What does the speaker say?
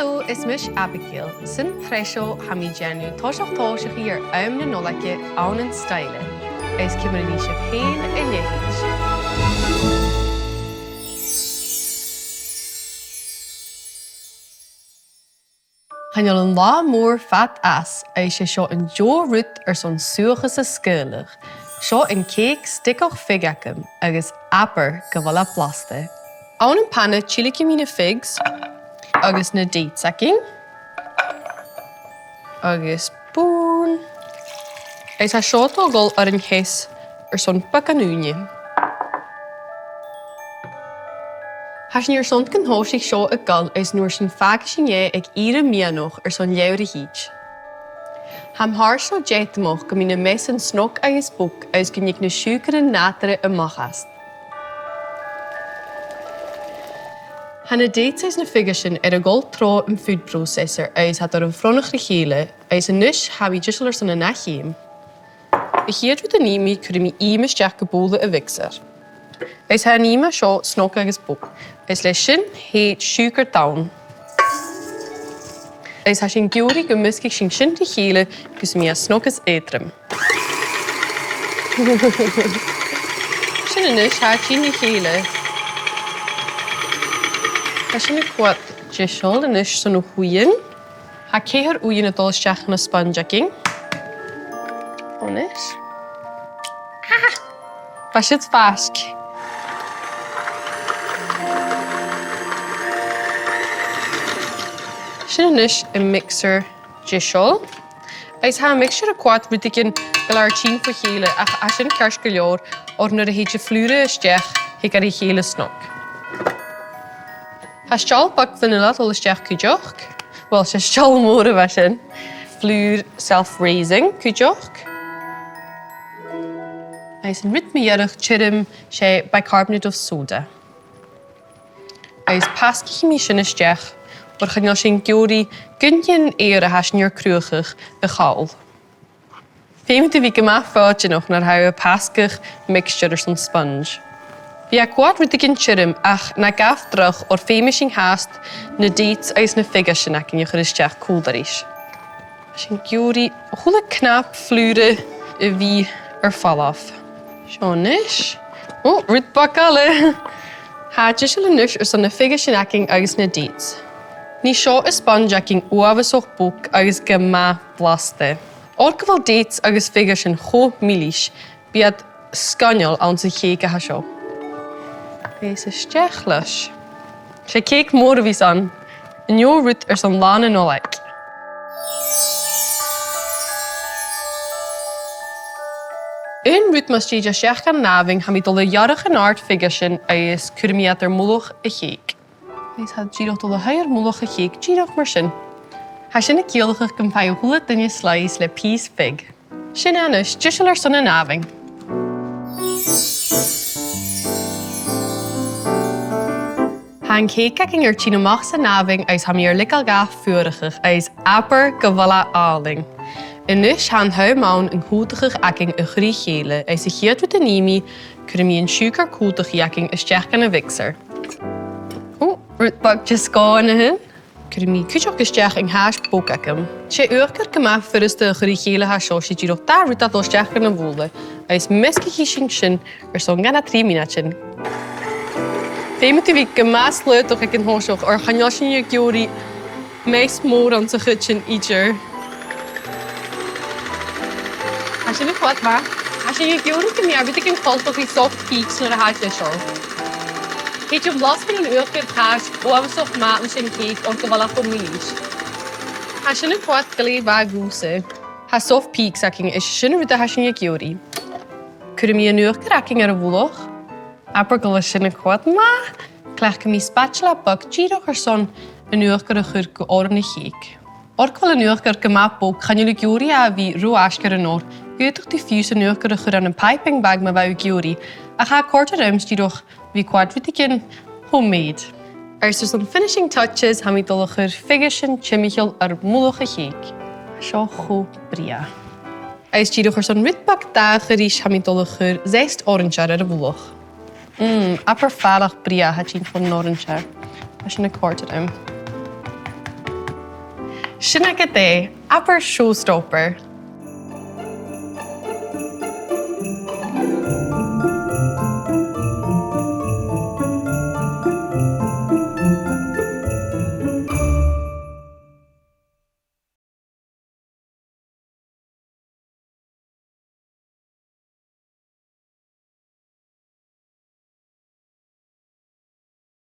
Hello, is Nollaig Abigail. Sin presio ham I genu tosioch hier na Nollaig an style. Is cymryd ni sef hen y lehid. Hanol yn la môr fat as eis sio yn jo rwt son suachas y sgylach. Sio yn Cèic stigeach Fìogaisean agus aber gyfala blaste. Awn yn panna chili cumina figs agus na dates agus bún. Eis ha sio togol ar yn hes son bacanúne. Has níor son gan hóisig seo a gal is nuair sin fhaicinn ag ire mianoch son leabhar híd. Ham haar seo déitamach go mína mesan snog agus búc agus go níag na siúcar an nátara amachast. Hanna dates is na Fìogaisean a gal trá an food processor agus hat ar an fronach chéile agus a nuis ha I ddíisiir san na nachéim. I chéad rúd a ními chuir mi ímeisteach go bóla a mixer. Is ha níma seo snog agus búc. Is leis sin héad siúcar dawn. Is ha sin giúri go muscaigh sin sin tí chéile gus mi a snog as éitrim. Sin inis ha sin tí chéile. Ha sin a cuat díisiol inis san ó huiin. Ha céhar uin a dulsteach na spongeacking. Onis. Ba siad fasc. Sin inis a mixer díisiol. Is ha mixture a cuat rudigin galar tín fa chéile ach a sin cears go leor or nuair a héid flúre isteach hi gar I chéile snog. Ha steall bag vanilla dul isteach cúideach. Wel, se steall mór a bheit sin. Flúr self-raising cúideach. Is an rit miarach chirim sé bicarbonate of soda. Is pasci mi sin isteach or channeal sin giúri gynnin éir a has níor cruachach a chaul. Féimid a bhí go maith fáide noch nar hau a pascach mixture son sponge. Bhí a cuat rudigin chirim ach na gafdrach or féimi sin háast na dates agus na Fìogaisean ac in chuir isteach cúldaríis. Sin giúri chula knap flúre a bhí ar fallaf. Seanis. Oh, rud bacala. Ha díisiil inis son na Fìogaisean ac agus na dates. Ní seo is spongeacking uabhasoch búc agus go maith blaste. Or go bhfuil dates agus Fìogaisean cho mílis, bíad scanneal an sa chéic a ha seo. Is isteach leis. Sé céic mór a bhí san, in neo rút son lán in Nollaig. Un rút mas tíide seach an nábhing ha mi dul a jarach an art Fìogaisean agus curmiad ar múlach a chéic. Is had díoch dul a hair múlach a chéic díoch mar sin. Ha sin a céalachach gan fáil hula dunne slice le peas fig. Sin anis, díisiil son an nábhing. Ha an céic ac ar tín amach sa nábhing agus ha mi ar lical gaf fuarachach agus aber go bhla áling. Inis ha an hau maun an hútachach ac a chrí chéile agus a chéad rúd a ními chuir mi an siúcar cútach ac isteach gan a mixer. Rút bag just gáin a hin. Chuir mi cúideach isteach an háis bóc acam. Sé uachcar go maith furas a chuir chéile ha seo sé díoch dá rút a dulsteach gan a bhóla agus mescaigh sin ar son gan a 3 mínút sin. Féimid a bhí go más luúach ag an hóiseach or chaneal sin a giúri meis mór an sa chud sin idir. Ha sin a chuat ba? Ha sin a giúri go mearbhid ag an coltoch I soft peaks nuair a háit le seo. Héid you've lost in an uachgar cháis uabhasoch maith sin céic or go bhla go mílis. Ha sin a chuat galé bha gúsa. Ha soft peaks ac is sin rúd a ha sin a giúri. Cuir mi an uachgar ac ar a bhúlach. Aber go sin a chuat ma. Clech go mi spatula bag díoch ar son an uachgar a chur go oran a chéic. Or go bhfuil an uachgar go maith bóg channeal a giúri a bhí rú ascar an or. Gúteach tí fiús an uachgar a chur an piping bag ma bheith giúri. A cha cuairte rims díoch bhí cuad rudigin homemade. Son finishing touches ha mi dul a chur Fìogaisean chimicheal ar múlach a chéic. Seo cho bria. Agus díoch son ritbag da chuirís ha mi dul a chur Zest orange ar a bhúlach. Aber fallach bria hat sin von orange. As sin a cuairte rim. Sinna go dé, aber showstopper.